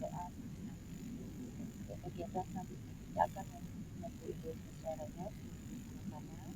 pekerjaan. Untuk kegiatan selanjutnya kita akan membantu Indonesia caranya makanan.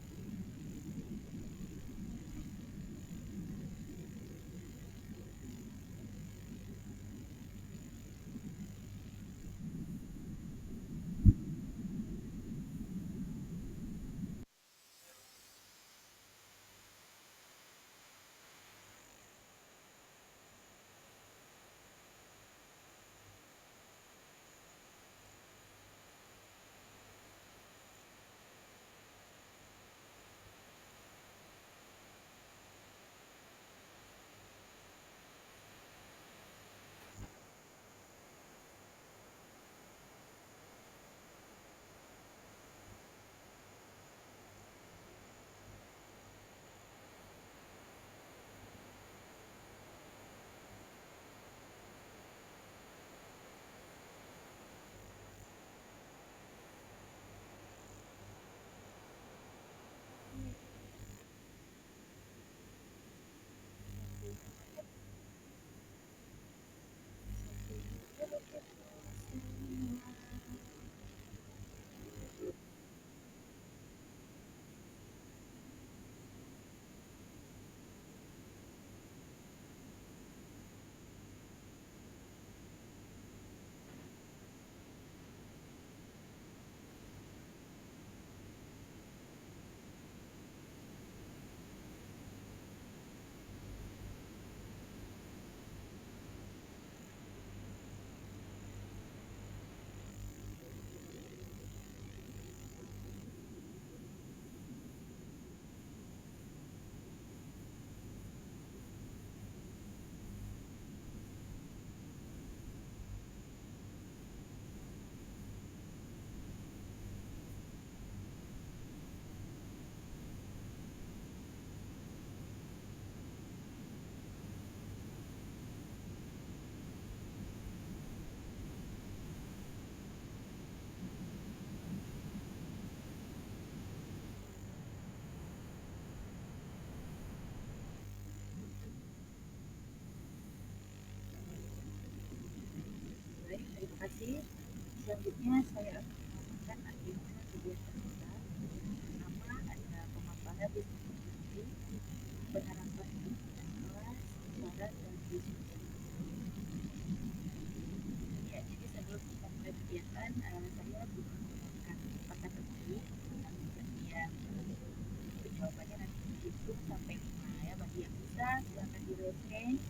Baik, terima kasih. Selanjutnya saya akan mengatakan agenda kegiatan kita. Pertama ada pemaparan diskusi, penerapan kegiatan kelas, saran dan diskusi. Ya, jadi sebelum kita mulai kegiatan, saya menggunakan kata kunci yang jawabannya nanti dihitung sampai 5 ya. Bagi yang bisa silakan di raise.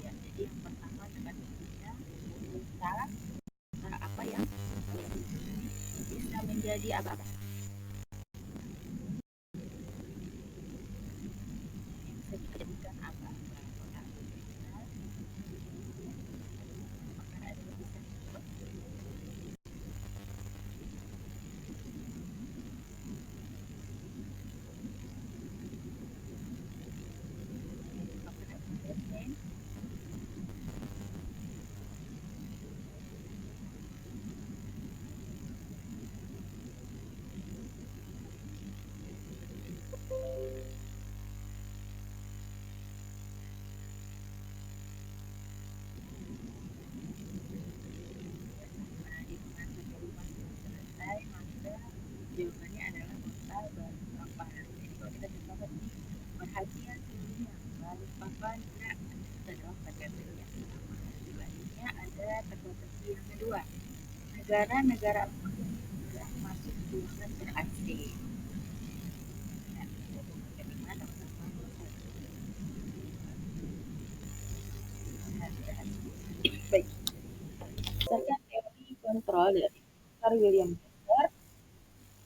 Ya, jadi yang pertama kata kuncinya bisa. Apa yang bisa menjadi apa? Yang bisa dijadikan apa? Maka ada bisa jawabannya adalah total Balikpapan. Jadi kalau kita contohkan ini perhatian dunia Balikpapan tidak adalah kategori yang pertama. Selanjutnya ada kategori yang kedua, negara-negara yang masuk zona teraksi. Nah, kelima teman-teman baik. Berdasarkan teori kontrol dari Sir William James,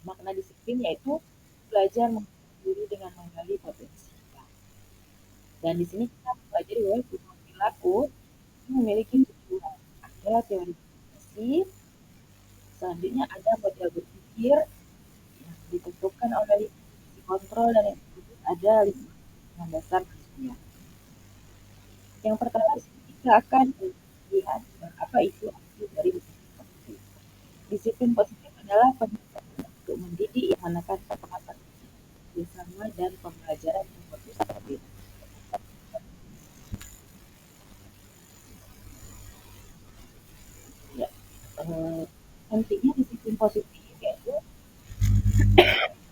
makna disiplin yaitu belajar mengenali diri dengan menggali potensi kita. Dan di sini kita mempelajari bahwa semua perilaku memiliki tujuan. Ada teori komunikasi, selanjutnya ada model berpikir yang ditentukan oleh si kontrol dan yang disebut ada lingkungan dasar manusia. Yang pertama kita akan lihat apa itu arti dari disiplin positif. Disiplin positif adalah pendekatan untuk mendidik yang menekankan pengawasan bersama dan pembelajaran yang berkualitas. Pentingnya disiplin positif yaitu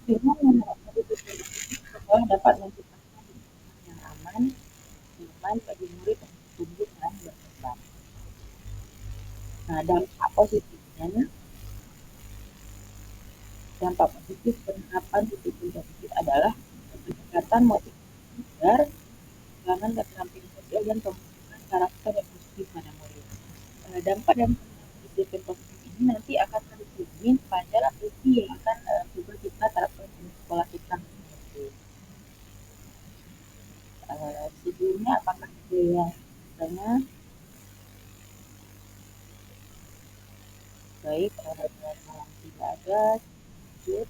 dengan menerapkan disiplin positif sekolah dapat menciptakan lingkungan yang aman, nyaman bagi murid untuk tumbuh dan berkembang. Nah, dampak positif penerapan disiplin positif adalah peningkatan motivasi belajar, pengembangan keterampilan sosial dan pembentukan karakter yang positif pada murid. Dampak dan disiplin positif ini nanti akan tercermin pada aktiviti yang akan coba kita terapkan di sekolah kita masing-masing. Sebelumnya apakah ada yang bertanya? Baik, kalau tidak ada, lanjut.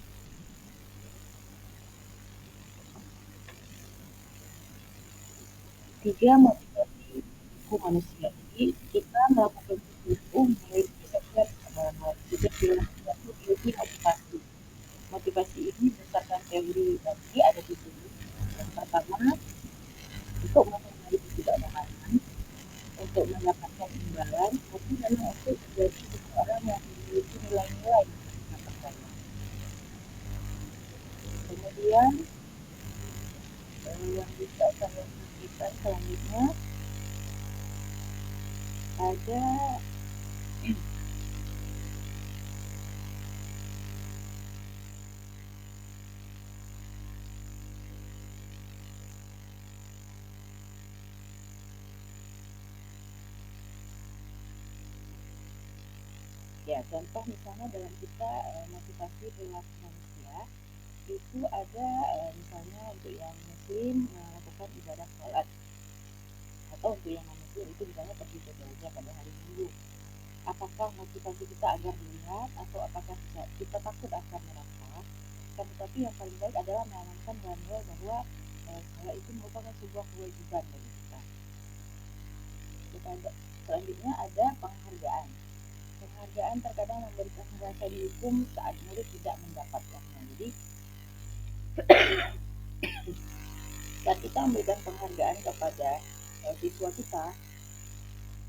Tiga motivasi perilaku manusia. Jadi kita melakukan sesuatu mulai berdasarkan sejak perilaku memiliki motivasi. Motivasi ini berdasarkan teori tadi ada di sini. Yang pertama, untuk menghindari ketidaknyamanan, untuk mendapatkan imbalan, tapi memang untuk menjadi seseorang yang memiliki nilai-nilai yang kita percaya. Kemudian yang bisa saya sampaikan selanjutnya ada ya contoh misalnya dalam kita motivasi perilaku manusia itu ada misalnya untuk yang muslim melakukan ibadah sholat atau untuk yang non muslim itu misalnya pergi ke gereja pada hari Minggu. Apakah motivasi kita agar dilihat atau apakah kita takut akan neraka? Kan tetapi yang paling baik adalah menanamkan nilai bahwa sholat itu merupakan sebuah kewajiban bagi kita. Selanjutnya ada penghargaan. Penghargaan terkadang memberikan rasa dihukum saat murid tidak mendapatkannya. Jadi saat kita memberikan penghargaan kepada siswa kita,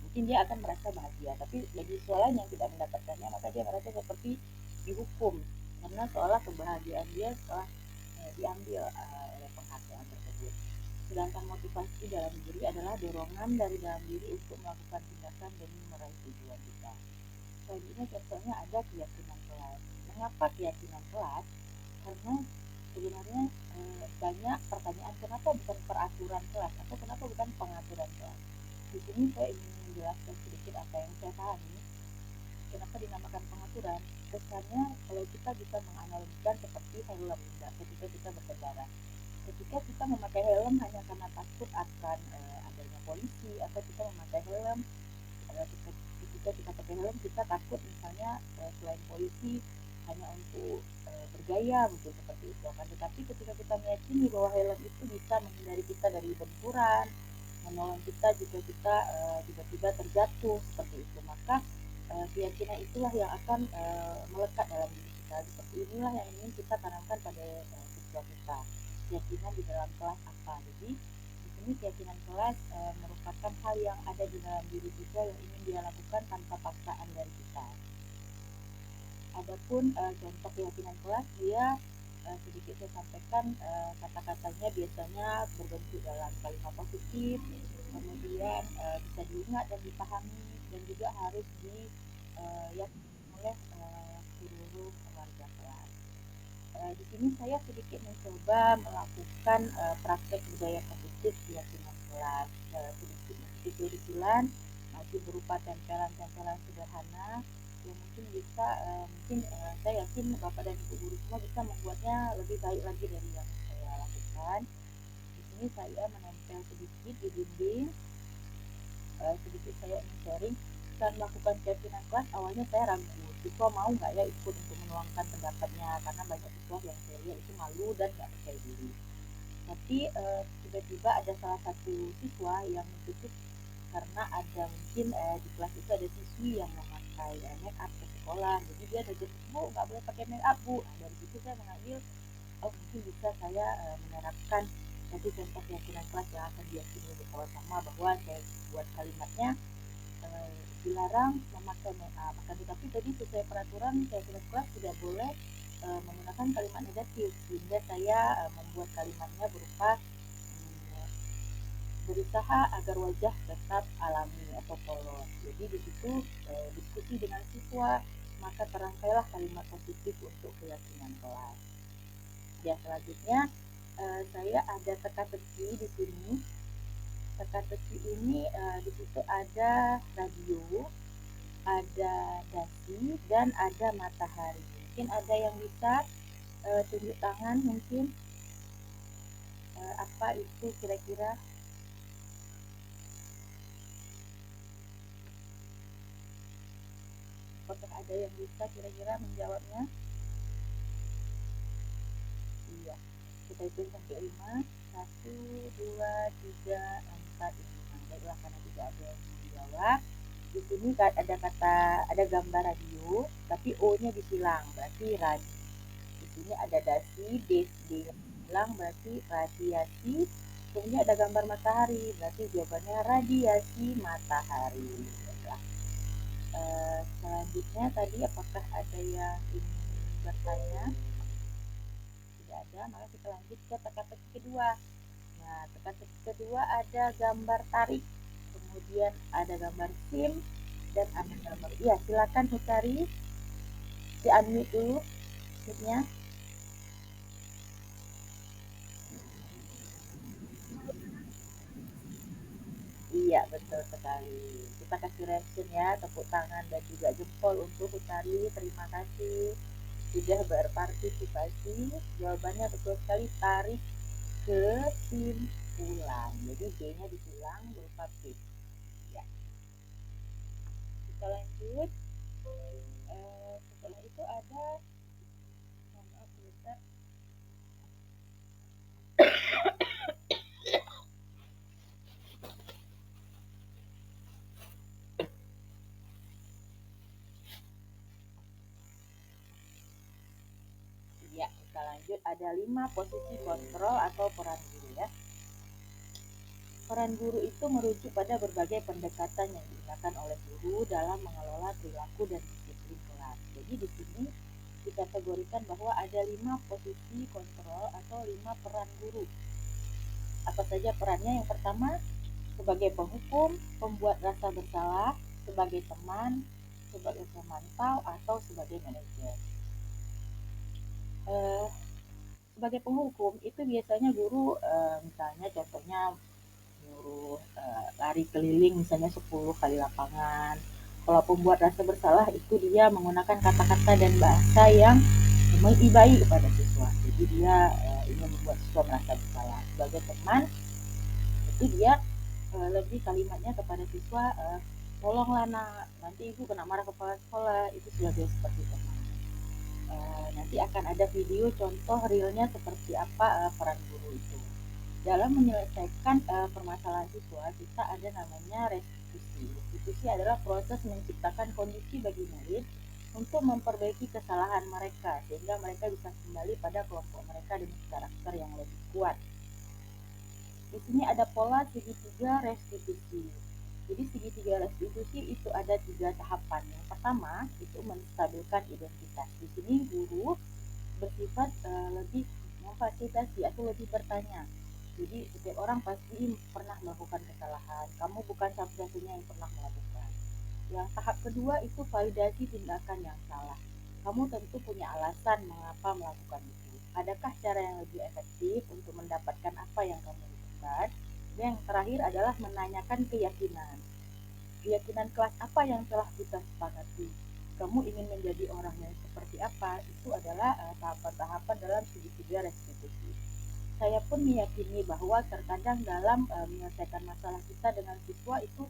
mungkin dia akan merasa bahagia. Tapi bagi siswa lain yang tidak mendapatkannya, maka dia merasa seperti dihukum karena seolah kebahagiaan dia telah diambil oleh penghargaan tersebut. Sedangkan motivasi dalam diri adalah dorongan dari dalam diri untuk melakukan tindakan demi meraih tujuan kita. Selanjutnya contohnya ada keyakinan kelas. Mengapa keyakinan kelas? Karena sebenarnya banyak pertanyaan kenapa bukan peraturan kelas atau kenapa bukan pengaturan kelas. Di sini saya ingin menjelaskan sedikit apa yang saya pahami. Kenapa dinamakan pengaturan? Kesannya kalau kita bisa menganalogikan seperti helm ketika kita berkendara. Ketika kita memakai helm hanya karena takut akan adanya polisi atau kita memakai helm ketika kita pakai helm kita takut misalnya selain polisi hanya untuk bergaya mungkin seperti itu kan, tetapi ketika kita meyakini bahwa helm itu bisa menghindari kita dari benturan, menolong kita jika kita tiba-tiba terjatuh seperti itu, maka keyakinan itulah yang akan melekat dalam diri kita. Seperti inilah yang ingin kita tanamkan pada siswa kita, keyakinan di dalam kelas apa. Jadi di sini keyakinan kelas merupakan hal yang ada di dalam diri kita yang ingin dia lakukan tanpa paksaan dari kita. Adapun contoh keyakinan kelas, dia sedikit saya sampaikan kata-katanya biasanya berbentuk dalam kalimat positif, kemudian bisa diingat dan dipahami dan juga harus diyakini oleh seluruh warga kelas. Di sini saya sedikit mencoba melakukan praktek budaya positif keyakinan kelas, sedikit tulis-tulisan masih berupa tempelan-tempelan sederhana yang mungkin bisa saya yakin Bapak dan Ibu guru semua bisa membuatnya lebih baik lagi dari yang saya lakukan. Di sini saya menempel sedikit di dinding, sedikit saya sharing. Saat melakukan keyakinan kelas awalnya saya ragu, siswa mau nggak ya ikut untuk menuangkan pendapatnya karena banyak siswa yang saya lihat itu malu dan nggak percaya diri. Tapi tiba-tiba ada salah satu siswa yang mengikuti karena ada mungkin di kelas itu ada siswi yang memakai make up ke sekolah, jadi dia ada jadi bu nggak boleh pakai make up bu. Nah, dari situ saya mengambil mungkin bisa saya menerapkan satu contoh keyakinan kelas yang akan diyakini bersama-sama bahwa saya buat kalimatnya dilarang memakai make up. Akan tetapi tadi sesuai peraturan saya kelas tidak boleh menggunakan kalimat negatif, sehingga saya membuat kalimatnya berupa berusaha agar wajah tetap alami atau polos. Jadi di situ diskusi dengan siswa, maka terangkailah kalimat positif untuk keyakinan kelas. Ya, selanjutnya saya ada teka-teki di sini. Teka-teki ini di situ ada radio, ada dasi, dan ada matahari. Mungkin ada yang bisa tunjuk tangan mungkin apa itu kira-kira. Apakah ada yang bisa kira-kira menjawabnya? Iya, kita hitung sampai 5. 1, 2, 3, 4, 5. Baiklah, karena tidak ada yang menjawab. Di sini ada gambar radio, tapi O-nya disilang, berarti radio. Di sini ada dasi, D yang disilang berarti radiasi. Kemudian ada gambar matahari, berarti jawabannya radiasi matahari. Baiklah. Selanjutnya tadi apakah ada yang ingin bertanya? Tidak ada, maka kita lanjut ke teka-teki kedua. Nah, teka-teki kedua ada gambar tarik, kemudian ada gambar SIM, dan ada gambar. Iya, silakan Hutari, di unmute dulu mic-nya. Iya, betul sekali. Kita kasih reaction ya, tepuk tangan dan juga jempol untuk Hutari. Terima kasih sudah berpartisipasi. Jawabannya betul sekali, tarik kesimpulan. Jadi B-nya disilang berupa P. Ya, kita lanjut. Setelah itu ada, maaf sebentar. Ya, kita lanjut. Ada 5 posisi kontrol atau peran guru ya. Peran guru itu merujuk pada berbagai pendekatan yang digunakan oleh guru dalam mengelola perilaku dan disiplin kelas. Jadi di sini dikategorikan bahwa ada 5 posisi kontrol atau 5 peran guru. Apa saja perannya? Yang pertama, sebagai penghukum, pembuat rasa bersalah, sebagai teman, sebagai pemantau, atau sebagai manajer. Eh, Sebagai penghukum itu biasanya guru misalnya contohnya nyuruh lari keliling misalnya 10 kali lapangan. Kalau pembuat rasa bersalah itu dia menggunakan kata-kata dan bahasa yang mengibai kepada siswa. Jadi dia ingin membuat siswa merasa bersalah. Sebagai teman itu dia lebih kalimatnya kepada siswa, tolonglah nak, nanti ibu kena marah kepala sekolah. Itu sebagai seperti teman. Nanti akan ada video contoh realnya seperti apa peran guru itu. Dalam menyelesaikan permasalahan siswa, kita ada namanya restitusi. Restitusi adalah proses menciptakan kondisi bagi murid untuk memperbaiki kesalahan mereka sehingga mereka bisa kembali pada kelompok mereka dengan karakter yang lebih kuat. Di sini ada pola segitiga restitusi. Jadi segitiga restitusi itu ada 3 tahapan. Yang pertama itu menstabilkan identitas. Di sini guru bersifat lebih memfasilitasi atau lebih bertanya. Jadi setiap orang pasti pernah melakukan kesalahan. Kamu bukan satu-satunya yang pernah melakukan. Yang tahap kedua itu validasi tindakan yang salah. Kamu tentu punya alasan mengapa melakukan itu. Adakah cara yang lebih efektif untuk mendapatkan apa yang kamu inginkan? Dan yang terakhir adalah menanyakan keyakinan. Keyakinan kelas apa yang telah kita sepakati? Kamu ingin menjadi orang yang seperti apa? Itu adalah tahapan-tahapan dalam segitiga restitusi. Saya pun meyakini bahwa terkadang dalam menyelesaikan masalah kita dengan siswa itu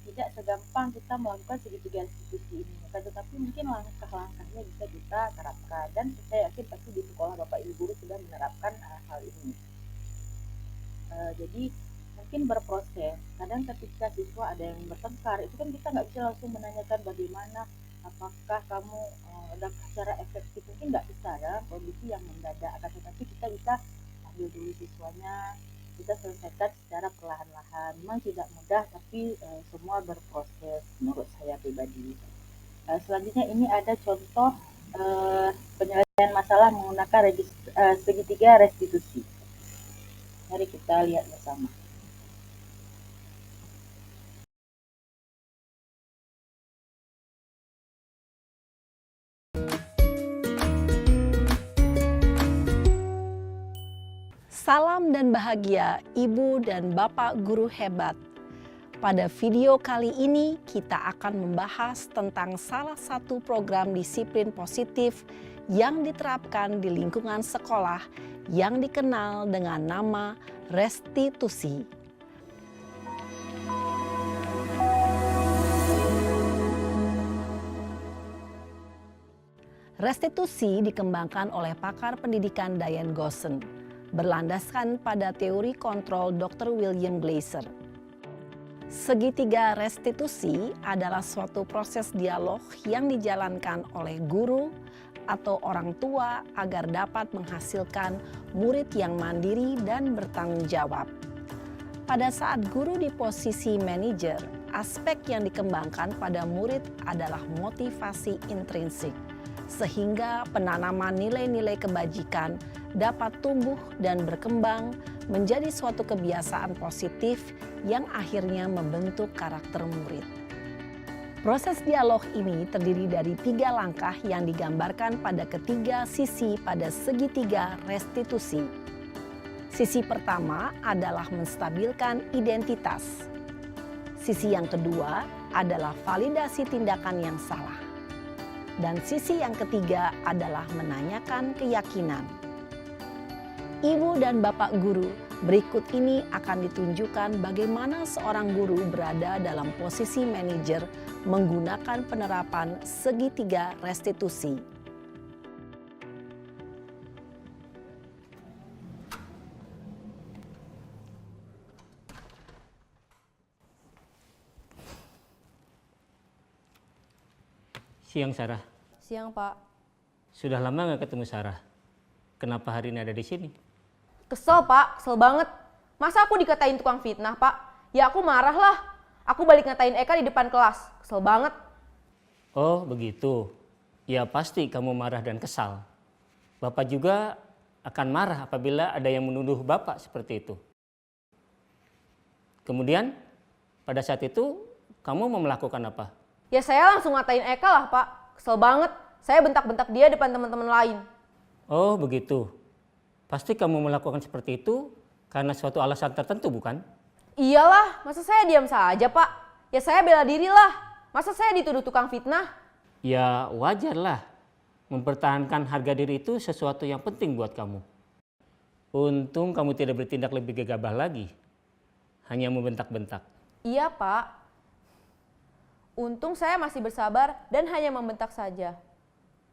tidak segampang kita melakukan segitiga restitusi ini. Tetapi mungkin langkah-langkahnya bisa kita terapkan dan saya yakin pasti di sekolah Bapak Ibu guru sudah menerapkan hal ini. Jadi mungkin berproses. Kadang ketika siswa ada yang bertengkar, itu kan kita nggak bisa langsung menanyakan bagaimana, apakah kamu ada cara efektif, mungkin nggak bisa dalam kondisi yang mendadak. Akan tetapi kita bisa ambil dulu siswanya, kita selesaikan secara perlahan-lahan. Memang tidak mudah, tapi semua berproses menurut saya pribadi. Selanjutnya ini ada contoh penyelesaian masalah menggunakan segitiga restitusi. Mari kita lihat bersama. Salam dan bahagia Ibu dan Bapak guru hebat. Pada video kali ini kita akan membahas tentang salah satu program disiplin positif yang diterapkan di lingkungan sekolah yang dikenal dengan nama restitusi. Restitusi dikembangkan oleh pakar pendidikan Diane Gosson, berlandaskan pada teori kontrol Dr. William Glasser. Segitiga restitusi adalah suatu proses dialog yang dijalankan oleh guru atau orang tua agar dapat menghasilkan murid yang mandiri dan bertanggung jawab. Pada saat guru di posisi manajer, aspek yang dikembangkan pada murid adalah motivasi intrinsik, sehingga penanaman nilai-nilai kebajikan dapat tumbuh dan berkembang menjadi suatu kebiasaan positif yang akhirnya membentuk karakter murid. Proses dialog ini terdiri dari 3 langkah yang digambarkan pada ketiga sisi pada segitiga restitusi. Sisi pertama adalah menstabilkan identitas. Sisi yang kedua adalah validasi tindakan yang salah. Dan sisi yang ketiga adalah menanyakan keyakinan. Ibu dan Bapak guru, berikut ini akan ditunjukkan bagaimana seorang guru berada dalam posisi manajer menggunakan penerapan segitiga restitusi. Siang, Sarah. Siang, Pak. Sudah lama nggak ketemu Sarah? Kenapa hari ini ada di sini? Kesel, Pak. Kesel banget. Masa aku dikatain tukang fitnah, Pak? Ya aku marah lah. Aku balik ngatain Eka di depan kelas. Kesel banget. Oh, begitu. Ya pasti kamu marah dan kesal. Bapak juga akan marah apabila ada yang menuduh Bapak seperti itu. Kemudian, pada saat itu kamu mau melakukan apa? Ya saya langsung ngatain Eka lah, Pak. Kesel banget. Saya bentak-bentak dia depan teman-teman lain. Oh, begitu. Pasti kamu melakukan seperti itu karena suatu alasan tertentu, bukan? Iyalah, masa saya diam saja, Pak? Ya saya bela diri lah. Masa saya dituduh tukang fitnah? Ya wajarlah. Mempertahankan harga diri itu sesuatu yang penting buat kamu. Untung kamu tidak bertindak lebih gegabah lagi. Hanya membentak-bentak. Iya, Pak. Untung saya masih bersabar dan hanya membentak saja.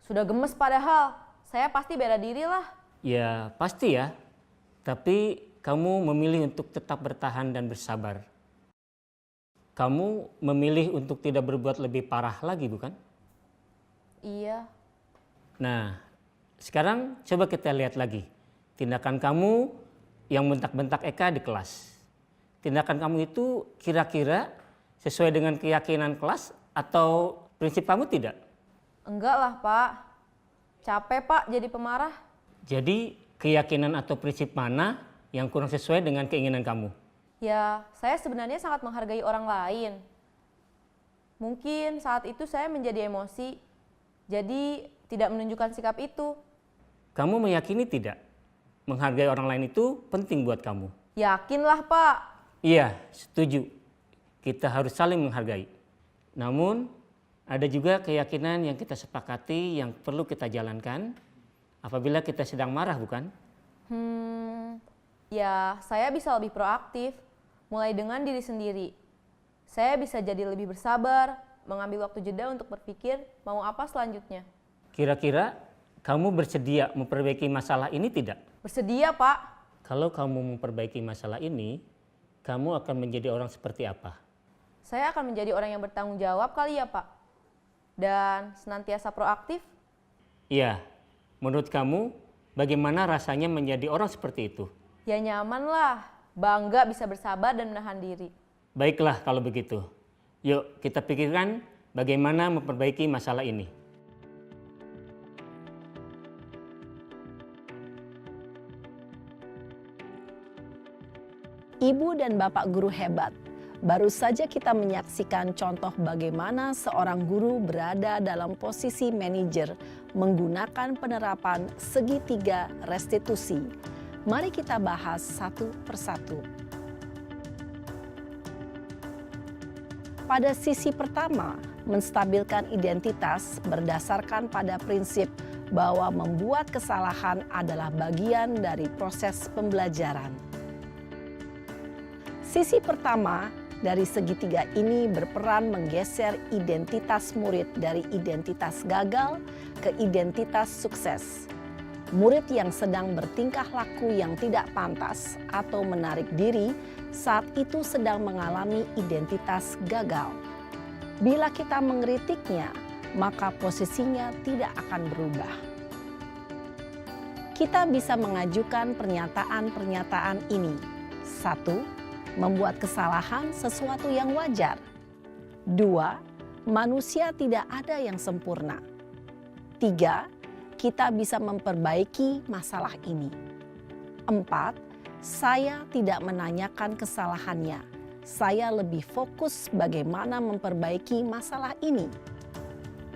Sudah gemes padahal. Saya pasti bela diri lah. Ya pasti ya. Tapi kamu memilih untuk tetap bertahan dan bersabar. Kamu memilih untuk tidak berbuat lebih parah lagi, bukan? Iya. Nah, sekarang coba kita lihat lagi. Tindakan kamu yang bentak-bentak Eka di kelas. Tindakan kamu itu kira-kira sesuai dengan keyakinan kelas atau prinsip kamu tidak? Enggak lah, Pak. Capek, Pak, jadi pemarah. Jadi keyakinan atau prinsip mana yang kurang sesuai dengan keinginan kamu? Ya, saya sebenarnya sangat menghargai orang lain. Mungkin saat itu saya menjadi emosi, jadi tidak menunjukkan sikap itu. Kamu meyakini tidak? Menghargai orang lain itu penting buat kamu. Yakinlah, Pak. Iya, setuju. Kita harus saling menghargai. Namun, ada juga keyakinan yang kita sepakati yang perlu kita jalankan apabila kita sedang marah, bukan? Ya saya bisa lebih proaktif, mulai dengan diri sendiri. Saya bisa jadi lebih bersabar, mengambil waktu jeda untuk berpikir mau apa selanjutnya. Kira-kira kamu bersedia memperbaiki masalah ini tidak? Bersedia, Pak. Kalau kamu memperbaiki masalah ini, kamu akan menjadi orang seperti apa? Saya akan menjadi orang yang bertanggung jawab kali ya, Pak. Dan senantiasa proaktif. Iya, menurut kamu bagaimana rasanya menjadi orang seperti itu? Ya nyaman lah. bangga bisa bersabar dan menahan diri. Baiklah kalau begitu. Yuk kita pikirkan bagaimana memperbaiki masalah ini. Ibu dan Bapak guru hebat, baru saja kita menyaksikan contoh bagaimana seorang guru berada dalam posisi manajer menggunakan penerapan segitiga restitusi. Mari kita bahas satu persatu. Pada sisi pertama, menstabilkan identitas berdasarkan pada prinsip bahwa membuat kesalahan adalah bagian dari proses pembelajaran. Sisi pertama dari segitiga ini berperan menggeser identitas murid dari identitas gagal ke identitas sukses. Murid yang sedang bertingkah laku yang tidak pantas atau menarik diri saat itu sedang mengalami identitas gagal. Bila kita mengkritiknya, maka posisinya tidak akan berubah. Kita bisa mengajukan pernyataan-pernyataan ini. 1. Membuat kesalahan sesuatu yang wajar. 2. Manusia tidak ada yang sempurna. 3. Kita bisa memperbaiki masalah ini. 4. Saya tidak menanyakan kesalahannya. Saya lebih fokus bagaimana memperbaiki masalah ini.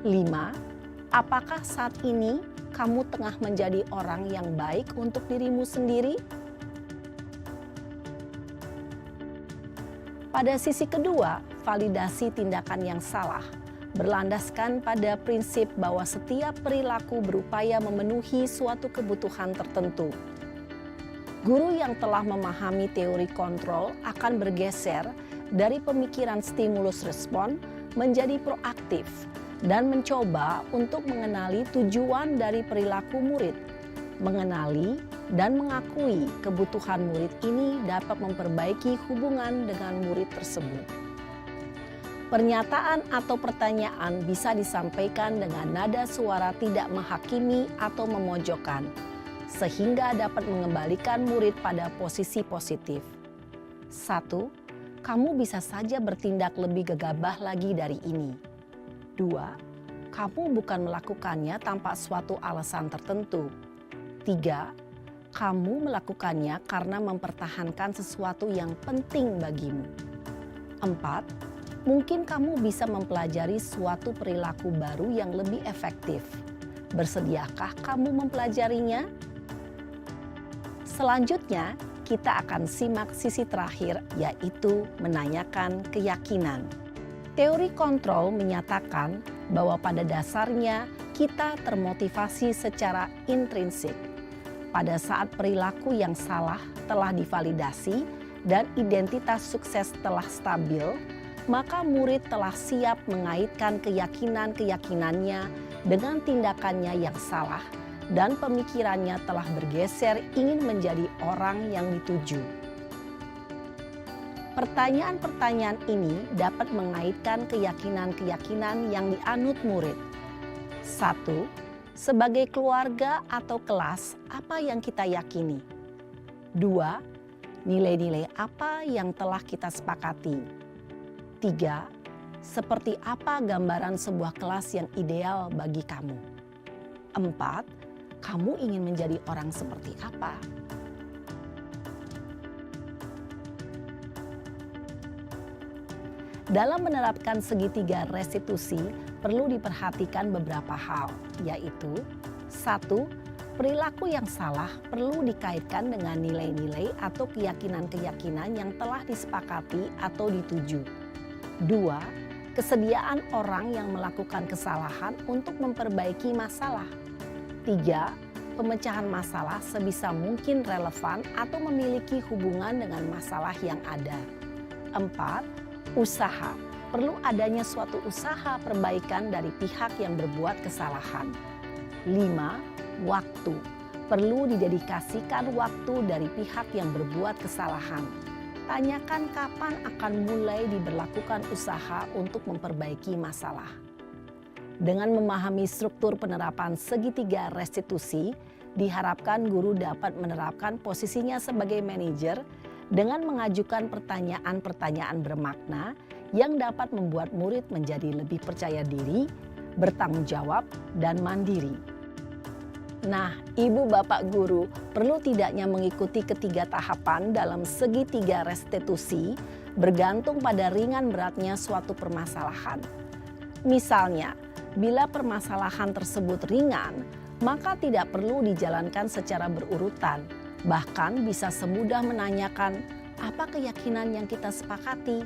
5. Apakah saat ini kamu tengah menjadi orang yang baik untuk dirimu sendiri? Pada sisi kedua, validasi tindakan yang salah berlandaskan pada prinsip bahwa setiap perilaku berupaya memenuhi suatu kebutuhan tertentu. Guru yang telah memahami teori kontrol akan bergeser dari pemikiran stimulus respon menjadi proaktif dan mencoba untuk mengenali tujuan dari perilaku murid. Mengenali dan mengakui kebutuhan murid ini dapat memperbaiki hubungan dengan murid tersebut. Pernyataan atau pertanyaan bisa disampaikan dengan nada suara tidak menghakimi atau memojokkan, sehingga dapat mengembalikan murid pada posisi positif. 1. Kamu bisa saja bertindak lebih gegabah lagi dari ini. 2. Kamu bukan melakukannya tanpa suatu alasan tertentu. 3. Kamu melakukannya karena mempertahankan sesuatu yang penting bagimu. 4. Mungkin kamu bisa mempelajari suatu perilaku baru yang lebih efektif. Bersediakah kamu mempelajarinya? Selanjutnya, kita akan simak sisi terakhir, yaitu menanyakan keyakinan. Teori kontrol menyatakan bahwa pada dasarnya kita termotivasi secara intrinsik. Pada saat perilaku yang salah telah divalidasi dan identitas sukses telah stabil, maka murid telah siap mengaitkan keyakinan-keyakinannya dengan tindakannya yang salah dan pemikirannya telah bergeser ingin menjadi orang yang dituju. Pertanyaan-pertanyaan ini dapat mengaitkan keyakinan-keyakinan yang dianut murid. 1. Sebagai keluarga atau kelas, apa yang kita yakini? 2. Nilai-nilai apa yang telah kita sepakati? 3. Seperti apa gambaran sebuah kelas yang ideal bagi kamu? 4. Kamu ingin menjadi orang seperti apa? Dalam menerapkan segitiga restitusi, perlu diperhatikan beberapa hal, yaitu 1. Perilaku yang salah perlu dikaitkan dengan nilai-nilai atau keyakinan-keyakinan yang telah disepakati atau dituju. 2. Kesediaan orang yang melakukan kesalahan untuk memperbaiki masalah. 3. Pemecahan masalah sebisa mungkin relevan atau memiliki hubungan dengan masalah yang ada. 4. Usaha. Perlu adanya suatu usaha perbaikan dari pihak yang berbuat kesalahan. 5. Waktu. Perlu didedikasikan waktu dari pihak yang berbuat kesalahan. Tanyakan kapan akan mulai diberlakukan usaha untuk memperbaiki masalah. Dengan memahami struktur penerapan segitiga restitusi, diharapkan guru dapat menerapkan posisinya sebagai manajer dengan mengajukan pertanyaan-pertanyaan bermakna yang dapat membuat murid menjadi lebih percaya diri, bertanggung jawab, dan mandiri. Nah, Ibu Bapak Guru perlu tidaknya mengikuti ketiga tahapan dalam segitiga restitusi bergantung pada ringan beratnya suatu permasalahan. Misalnya, bila permasalahan tersebut ringan, maka tidak perlu dijalankan secara berurutan. Bahkan bisa semudah menanyakan apa keyakinan yang kita sepakati.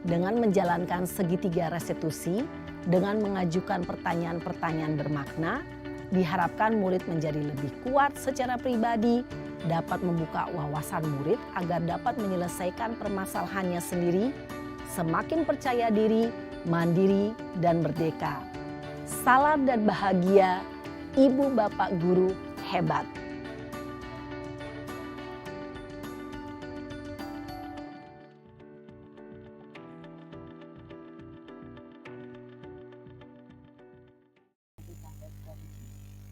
Dengan menjalankan segitiga restitusi, dengan mengajukan pertanyaan-pertanyaan bermakna, diharapkan murid menjadi lebih kuat secara pribadi, dapat membuka wawasan murid agar dapat menyelesaikan permasalahannya sendiri, semakin percaya diri, mandiri, dan merdeka. Salam dan bahagia, Ibu Bapak Guru hebat.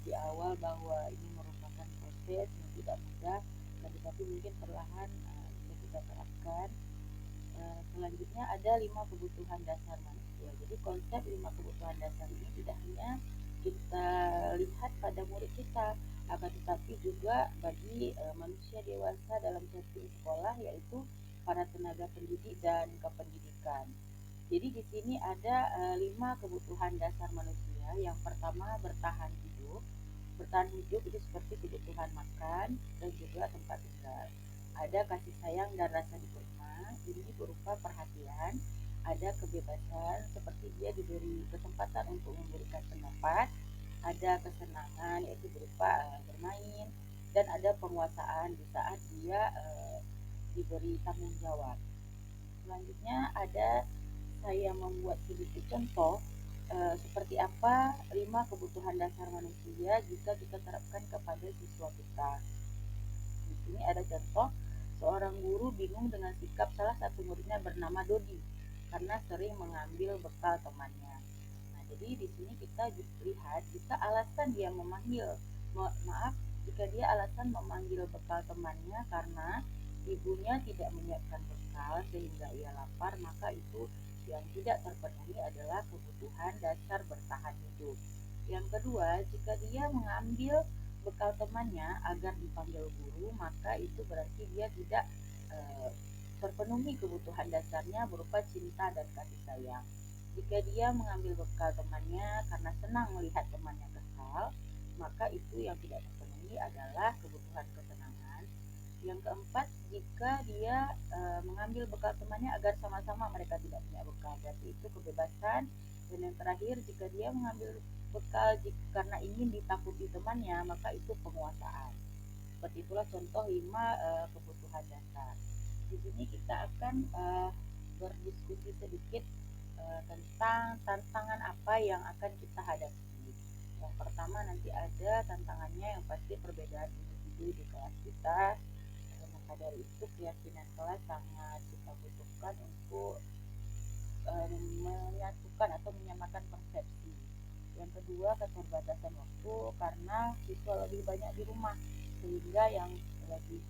Di awal bahwa ini merupakan proses yang tidak mudah, tetapi mungkin perlahan bisa kita terapkan. Selanjutnya ada 5 kebutuhan dasar manusia. Jadi konsep 5 kebutuhan dasar ini tidak hanya kita lihat pada murid kita, akan tetapi juga bagi manusia dewasa dalam setting sekolah, yaitu para tenaga pendidik dan kependidikan. Jadi di sini ada 5 kebutuhan dasar manusia. Yang pertama, bertahan hidup. Bertahan hidup itu seperti kebutuhan makan dan juga tempat tinggal. Ada kasih sayang dan rasa diterima, ini berupa perhatian. Ada kebebasan, seperti dia diberi kesempatan untuk memberikan pendapat. Ada kesenangan, yaitu berupa bermain. Dan ada penguasaan di saat dia diberi tanggung jawab. Selanjutnya ada saya membuat sedikit contoh seperti apa 5 kebutuhan dasar manusia jika kita terapkan kepada siswa kita. Di sini ada contoh, seorang guru bingung dengan sikap salah satu muridnya bernama Dodi karena sering mengambil bekal temannya. Nah, jadi di sini kita lihat jika alasan dia jika dia alasan memanggil bekal temannya karena ibunya tidak menyiapkan bekal sehingga ia lapar, maka itu yang tidak terpenuhi adalah kebutuhan dasar bertahan hidup. Yang kedua, jika dia mengambil bekal temannya agar dipanggil guru, maka itu berarti dia tidak terpenuhi kebutuhan dasarnya berupa cinta dan kasih sayang. Jika dia mengambil bekal temannya karena senang melihat temannya kesal, maka itu yang tidak terpenuhi adalah kebutuhan kesenangan. Yang keempat, jika dia mengambil bekal temannya agar sama-sama mereka tidak punya bekal, berarti itu kebebasan. Dan yang terakhir, jika dia mengambil bekal karena ingin ditakuti temannya, maka itu penguasaan. Seperti itulah contoh 5 kebutuhan dasar. Di sini kita akan berdiskusi sedikit tentang tantangan apa yang akan kita hadapi. Yang pertama nanti ada tantangannya yang pasti perbedaan individu di kelas kita. Maka dari itu keyakinan kelas sangat kita butuhkan untuk menyatukan atau menyamakan persepsi. Yang kedua, keterbatasan waktu karena siswa lebih banyak di rumah sehingga yang lebih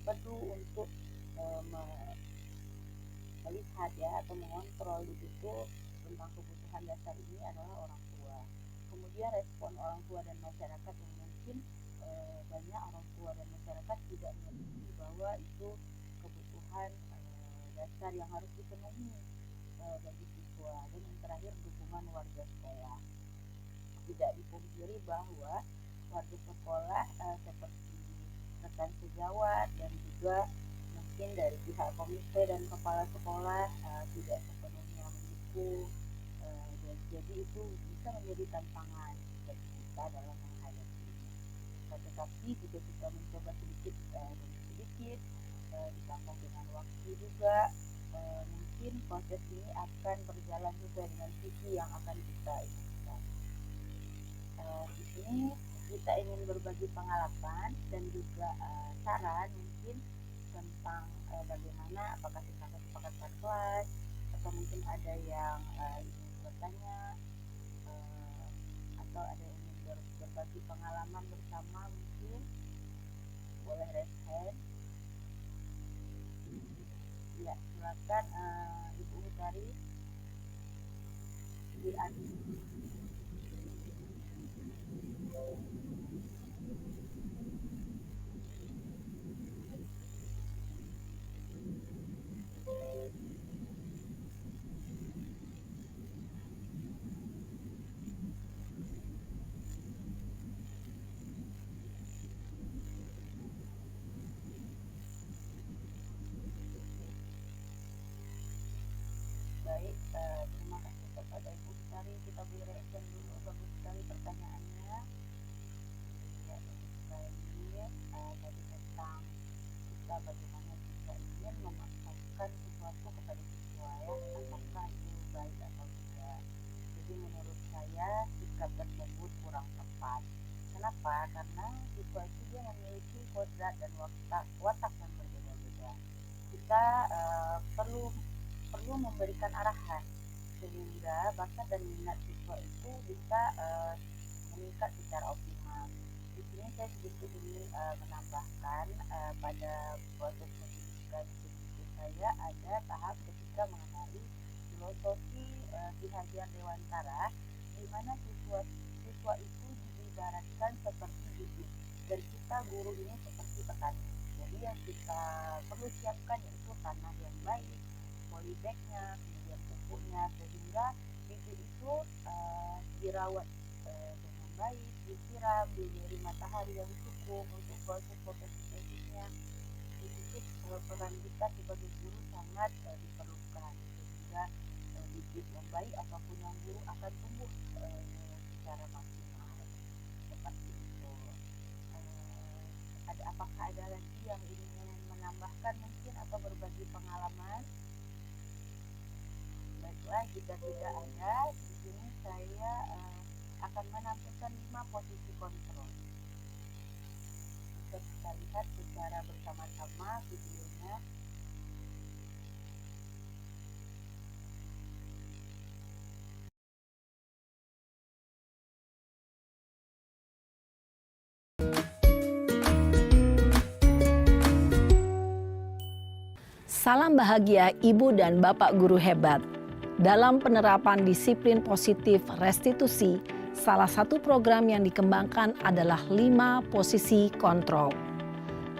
perlu untuk melihat ya atau mengontrol di situ tentang kebutuhan dasar ini adalah orang tua. Kemudian respon orang tua dan masyarakat yang mungkin banyak orang tua dan masyarakat tidak mengerti bahwa itu kebutuhan dasar yang harus dipenuhi bagi siswa. Dan yang terakhir, dukungan warga sekolah. Tidak dipungkiri bahwa warga sekolah seperti rekan sejawat dan juga mungkin dari pihak komite dan kepala sekolah tidak sepenuhnya mendukung. Jadi itu bisa menjadi tantangan bagi kita dalam menghadapinya. Tetapi jika kita mencoba sedikit demi sedikit ditambah dengan waktu juga, mungkin proses ini akan berjalan sesuai dengan visi yang akan kita inginkan. Di sini kita ingin berbagi pengalaman dan juga saran mungkin tentang bagaimana, apakah kita kesepakatan kelas atau mungkin ada yang ingin bertanya atau ada yang ingin berbagi pengalaman bersama, mungkin boleh raise hand. Silakan Ibu Utari. Baik, terima kasih kepada Ibu Utari. Kita beri reaction dulu. Bagus sekali pertanyaannya. Ya, bagus sekali. Tadi tentang kita bagaimana kita ingin memaksakan sesuatu kepada siswa ya, apakah itu baik atau tidak. Jadi menurut saya sikap tersebut kurang tepat. Kenapa? Karena siswa itu dia memiliki kodrat dan watak yang berbeda-beda. Kita perlu memberikan arahan sehingga bakat dan minat siswa itu bisa meningkat secara optimal. Di sini saya sedikit ingin menambahkan pada proses pendidikan di saya ada tahap ketika mengenali filosofi Ki Hajar Dewantara, di mana siswa itu diibaratkan seperti bibit dan kita guru ini seperti petani. Jadi yang kita perlu siapkan yaitu tanah yang baik, polybagnya, kemudian pupuknya, sehingga bibit itu dirawat dengan baik, disiram, diberi matahari yang cukup untuk proses fotosintesisnya. Itu peran kita sebagai guru sangat diperlukan, sehingga bibit yang baik ataupun yang buruk akan tumbuh secara maksimal. Seperti itu. Apakah ada lagi yang ingin menambahkan mungkin atau berbagi pengalaman? Baiklah, jika tidak ada, di sini saya akan menampilkan 5 posisi kontrol. Bisa kita lihat secara bersama-sama videonya. Salam bahagia Ibu dan Bapak guru hebat. Dalam penerapan disiplin positif restitusi, salah satu program yang dikembangkan adalah 5 posisi kontrol.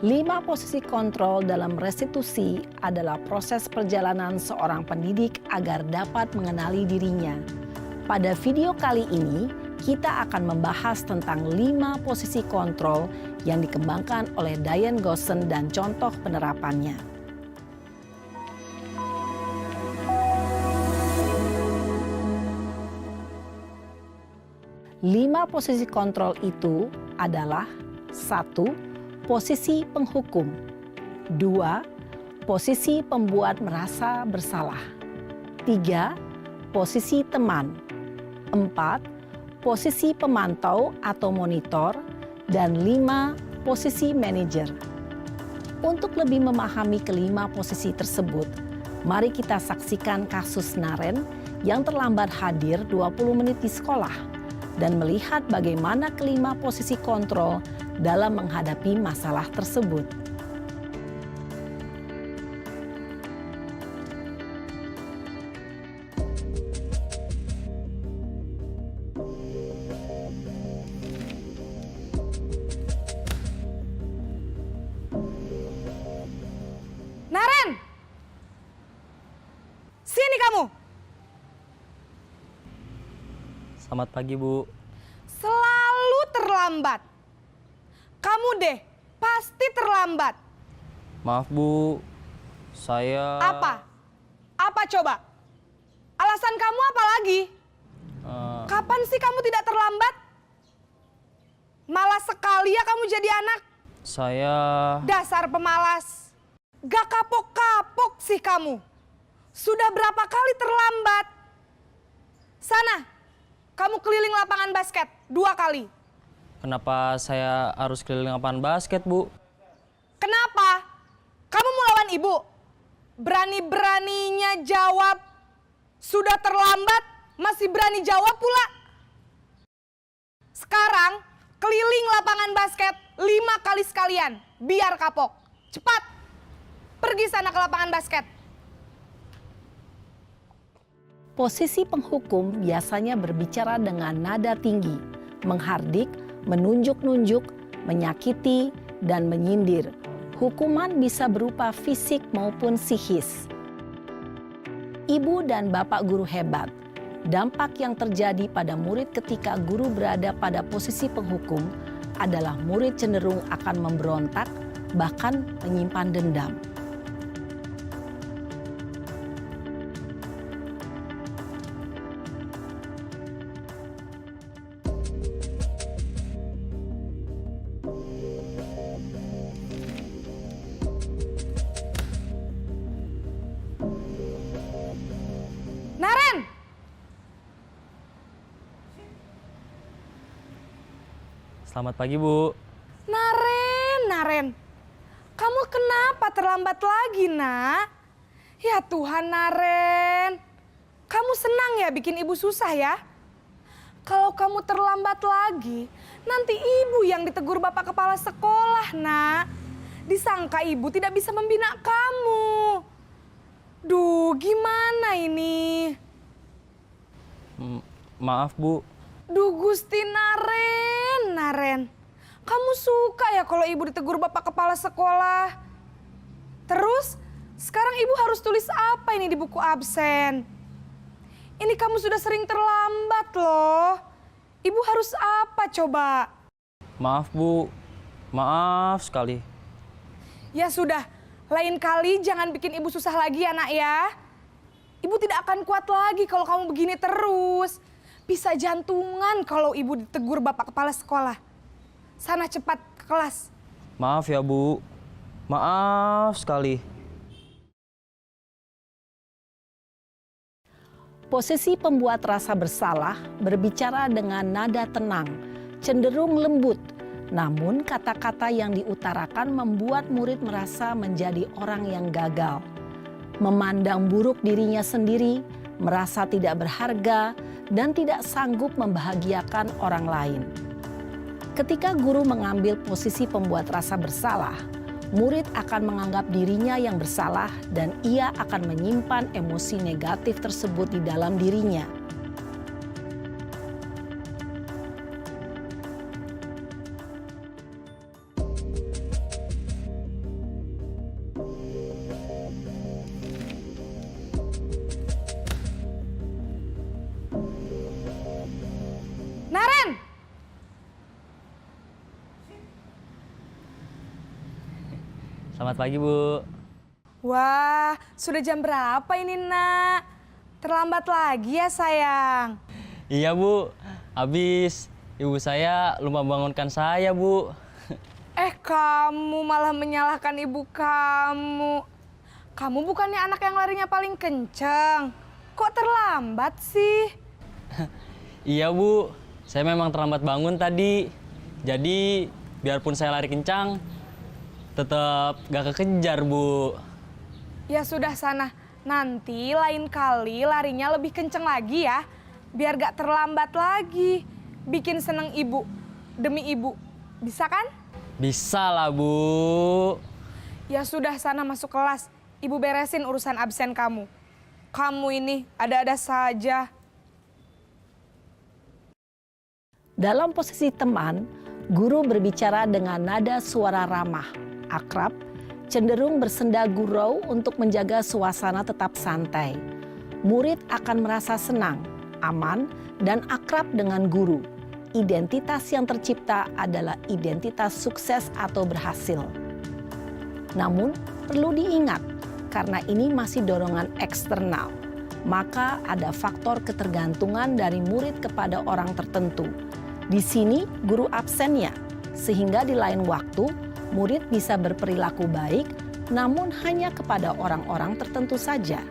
5 posisi kontrol dalam restitusi adalah proses perjalanan seorang pendidik agar dapat mengenali dirinya. Pada video kali ini, kita akan membahas tentang 5 posisi kontrol yang dikembangkan oleh Diane Gosson dan contoh penerapannya. 5 posisi kontrol itu adalah 1. Posisi penghukum. 2. Posisi pembuat merasa bersalah. 3. Posisi teman. 4. Posisi pemantau atau monitor. Dan 5. Posisi manajer. Untuk lebih memahami kelima posisi tersebut, mari kita saksikan kasus Naren yang terlambat hadir 20 menit di sekolah dan melihat bagaimana kelima posisi kontrol dalam menghadapi masalah tersebut. Naren! Sini kamu! Selamat pagi, Bu. Selalu terlambat. Kamu deh, pasti terlambat. Maaf, Bu. Saya... Apa? Apa coba? Alasan kamu apa lagi? Kapan sih kamu tidak terlambat? Malas sekali ya kamu jadi anak. Saya... Dasar pemalas. Gak kapok-kapok sih kamu. Sudah berapa kali terlambat? Sana. Kamu keliling lapangan basket 2 kali. Kenapa saya harus keliling lapangan basket, Bu? Kenapa? Kamu mau lawan ibu? Berani-beraninya jawab. Sudah terlambat, masih berani jawab pula. Sekarang, keliling lapangan basket 5 kali sekalian. Biar kapok. Cepat. Pergi sana ke lapangan basket. Posisi penghukum biasanya berbicara dengan nada tinggi, menghardik, menunjuk-nunjuk, menyakiti, dan menyindir. Hukuman bisa berupa fisik maupun psikis. Ibu dan bapak guru hebat. Dampak yang terjadi pada murid ketika guru berada pada posisi penghukum adalah murid cenderung akan memberontak, bahkan menyimpan dendam. Naren! Selamat pagi, Bu. Naren. Kamu kenapa terlambat lagi, Nak? Ya Tuhan, Naren. Kamu senang ya bikin ibu susah ya? Kalau kamu terlambat lagi, nanti ibu yang ditegur bapak kepala sekolah, Nak. Disangka ibu tidak bisa membina kamu. Duh, gimana ini? Maaf, Bu. Duh, Gusti Naren. Kamu suka ya kalau ibu ditegur bapak kepala sekolah? Terus, sekarang ibu harus tulis apa ini di buku absen? Ini kamu sudah sering terlambat loh. Ibu harus apa coba? Maaf, Bu. Maaf sekali. Ya sudah, lain kali jangan bikin ibu susah lagi ya, Nak ya. Ibu tidak akan kuat lagi kalau kamu begini terus. Bisa jantungan kalau ibu ditegur bapak kepala sekolah. Sana cepat ke kelas. Maaf ya, Bu. Maaf sekali. Posisi pembuat rasa bersalah berbicara dengan nada tenang, cenderung lembut. Namun kata-kata yang diutarakan membuat murid merasa menjadi orang yang gagal. Memandang buruk dirinya sendiri, merasa tidak berharga, dan tidak sanggup membahagiakan orang lain. Ketika guru mengambil posisi pembuat rasa bersalah, murid akan menganggap dirinya yang bersalah dan ia akan menyimpan emosi negatif tersebut di dalam dirinya. Naren! Selamat pagi, Bu. Wah, sudah jam berapa ini, Nak? Terlambat lagi ya, sayang. Iya, Bu. Habis ibu saya lupa bangunkan saya, Bu. Kamu malah menyalahkan ibu kamu. Kamu bukannya anak yang larinya paling kenceng. Kok terlambat sih? Iya, Bu. Saya memang terlambat bangun tadi. Jadi, biarpun saya lari kencang, tetap gak kekejar, Bu. Ya sudah sana, nanti lain kali larinya lebih kenceng lagi ya. Biar gak terlambat lagi. Bikin seneng ibu, demi ibu. Bisa kan? Bisa lah, Bu. Ya sudah sana masuk kelas. Ibu beresin urusan absen kamu. Kamu ini ada-ada saja. Dalam posisi teman, guru berbicara dengan nada suara ramah, akrab, cenderung bersenda gurau untuk menjaga suasana tetap santai. Murid akan merasa senang, aman, dan akrab dengan guru. Identitas yang tercipta adalah identitas sukses atau berhasil. Namun, perlu diingat, karena ini masih dorongan eksternal, maka ada faktor ketergantungan dari murid kepada orang tertentu. Di sini guru absennya, sehingga di lain waktu murid bisa berperilaku baik, namun hanya kepada orang-orang tertentu saja.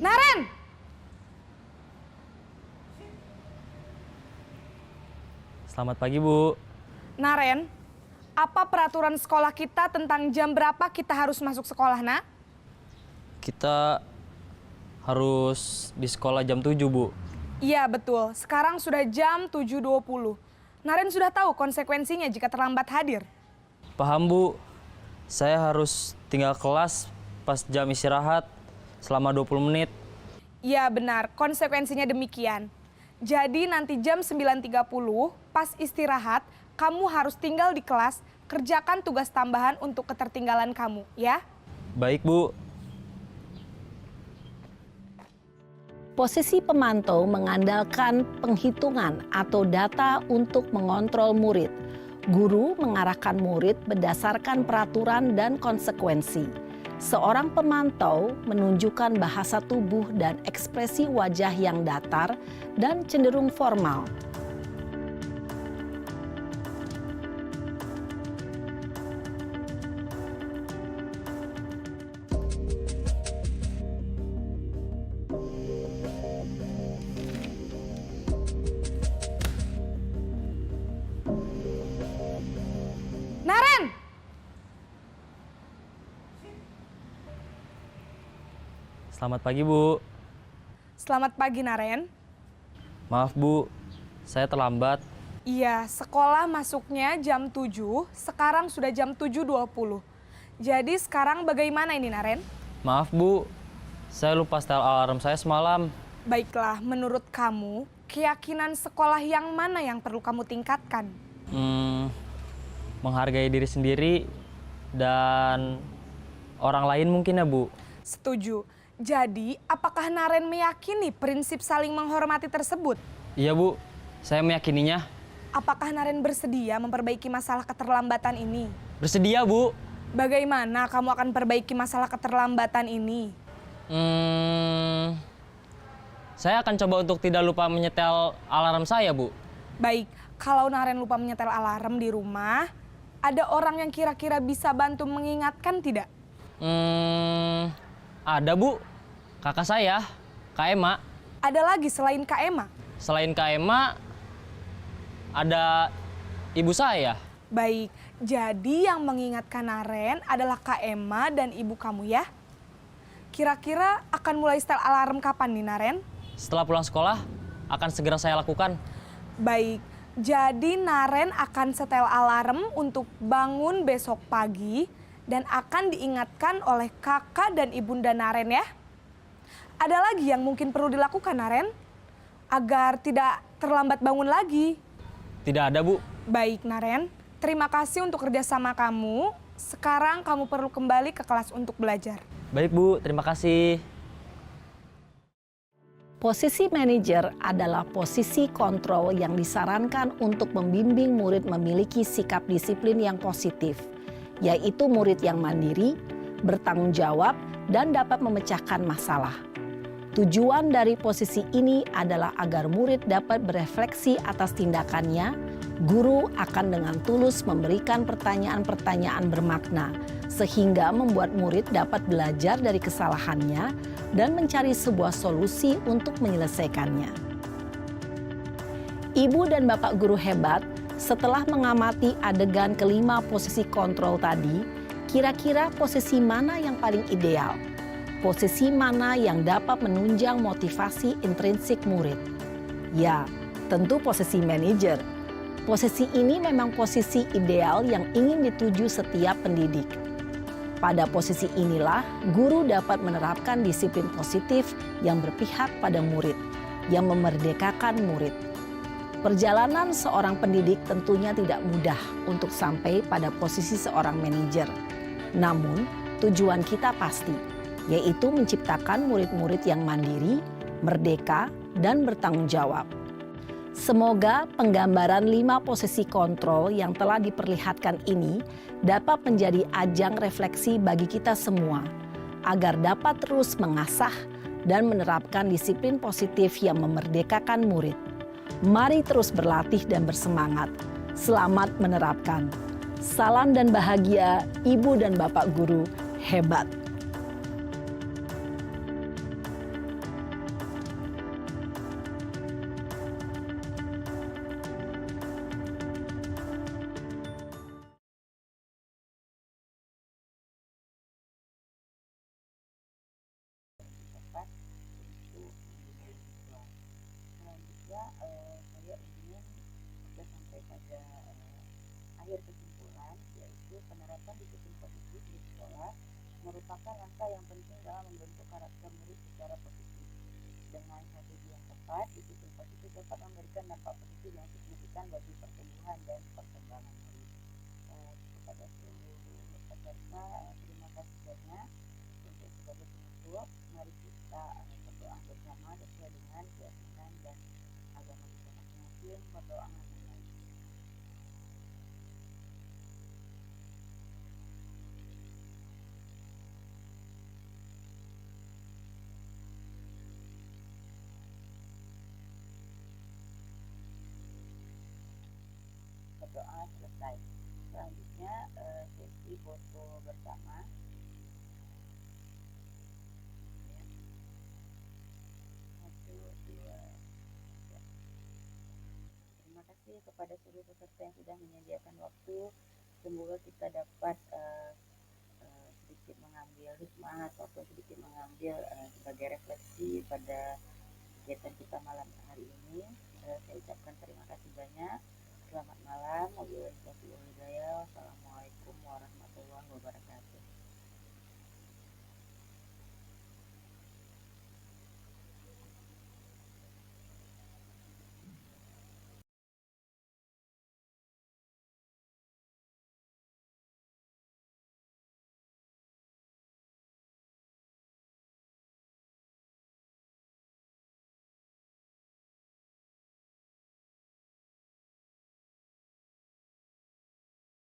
Naren! Selamat pagi, Bu. Naren, apa peraturan sekolah kita tentang jam berapa kita harus masuk sekolah, Nak? Kita harus di sekolah jam 7, Bu. Iya betul, sekarang sudah jam 7.20. Naren sudah tahu konsekuensinya jika terlambat hadir. Paham, Bu. Saya harus tinggal kelas pas jam istirahat selama 20 menit. Iya benar, konsekuensinya demikian. Jadi nanti jam 9.30 pas istirahat, kamu harus tinggal di kelas, kerjakan tugas tambahan untuk ketertinggalan kamu, ya. Baik, Bu. Posisi pemantau mengandalkan penghitungan atau data untuk mengontrol murid. Guru mengarahkan murid berdasarkan peraturan dan konsekuensi. Seorang pemantau menunjukkan bahasa tubuh dan ekspresi wajah yang datar dan cenderung formal. Naren! Selamat pagi, Bu. Selamat pagi, Naren. Maaf, Bu. Saya terlambat. Iya, sekolah masuknya jam 7, sekarang sudah jam 7.20. Jadi sekarang bagaimana ini, Naren? Maaf, Bu. Saya lupa setel alarm saya semalam. Baiklah, menurut kamu, keyakinan sekolah yang mana yang perlu kamu tingkatkan? Menghargai diri sendiri dan orang lain mungkin ya, Bu. Setuju. Jadi, apakah Naren meyakini prinsip saling menghormati tersebut? Iya, Bu. Saya meyakininya. Apakah Naren bersedia memperbaiki masalah keterlambatan ini? Bersedia, Bu. Bagaimana kamu akan perbaiki masalah keterlambatan ini? Saya akan coba untuk tidak lupa menyetel alarm saya, Bu. Baik, kalau Naren lupa menyetel alarm di rumah, ada orang yang kira-kira bisa bantu mengingatkan tidak? Ada, Bu. Kakak saya, Kak Ema. Ada lagi selain Kak Ema? Selain Kak Ema, ada ibu saya. Baik, jadi yang mengingatkan Naren adalah Kak Ema dan ibu kamu ya? Kira-kira akan mulai setel alarm kapan nih, Naren? Setelah pulang sekolah, akan segera saya lakukan. Baik, jadi Naren akan setel alarm untuk bangun besok pagi dan akan diingatkan oleh kakak dan ibunda Naren ya. Ada lagi yang mungkin perlu dilakukan, Naren? Agar tidak terlambat bangun lagi. Tidak ada, Bu. Baik, Naren. Terima kasih untuk kerjasama kamu. Sekarang kamu perlu kembali ke kelas untuk belajar. Baik, Bu. Terima kasih. Posisi manajer adalah posisi kontrol yang disarankan untuk membimbing murid memiliki sikap disiplin yang positif, yaitu murid yang mandiri, bertanggung jawab, dan dapat memecahkan masalah. Tujuan dari posisi ini adalah agar murid dapat berefleksi atas tindakannya. Guru akan dengan tulus memberikan pertanyaan-pertanyaan bermakna, sehingga membuat murid dapat belajar dari kesalahannya dan mencari sebuah solusi untuk menyelesaikannya. Ibu dan bapak guru hebat, setelah mengamati adegan kelima posisi kontrol tadi, kira-kira posisi mana yang paling ideal? Posisi mana yang dapat menunjang motivasi intrinsik murid? Ya, tentu posisi manajer. Posisi ini memang posisi ideal yang ingin dituju setiap pendidik. Pada posisi inilah, guru dapat menerapkan disiplin positif yang berpihak pada murid, yang memerdekakan murid. Perjalanan seorang pendidik tentunya tidak mudah untuk sampai pada posisi seorang manajer. Namun, tujuan kita pasti, yaitu menciptakan murid-murid yang mandiri, merdeka, dan bertanggung jawab. Semoga penggambaran 5 posisi kontrol yang telah diperlihatkan ini dapat menjadi ajang refleksi bagi kita semua, agar dapat terus mengasah dan menerapkan disiplin positif yang memerdekakan murid. Mari terus berlatih dan bersemangat. Selamat menerapkan. Salam dan bahagia, Ibu dan Bapak Guru hebat. selanjutnya saya ingin kita sampai pada akhir kesimpulan, yaitu penerapan disiplin positif di sekolah merupakan langkah yang penting dalam membentuk karakter murid secara positif. Dengan strategi yang tepat, disiplin positif dapat memberikan dampak positif yang signifikan bagi pertumbuhan dan perkembangan murid. Kepada seluruh peserta, terima kasih banyak. Untuk sebagai penutup, mari kita berdoa bersama sesuai dengan keyakinan dan agama kita masing-masing. Berdoa mengenai berdoa selesai. Selanjutnya sesi foto bersama. Ya. 1, 2, 3. Terima kasih kepada seluruh peserta yang sudah menyediakan waktu. Semoga kita dapat sedikit mengambil hikmah ataupun sedikit mengambil sebagai refleksi pada kegiatan kita malam hari ini. Saya ucapkan terima kasih banyak. Selamat malam. Wabillahi taufiq wal hidayah.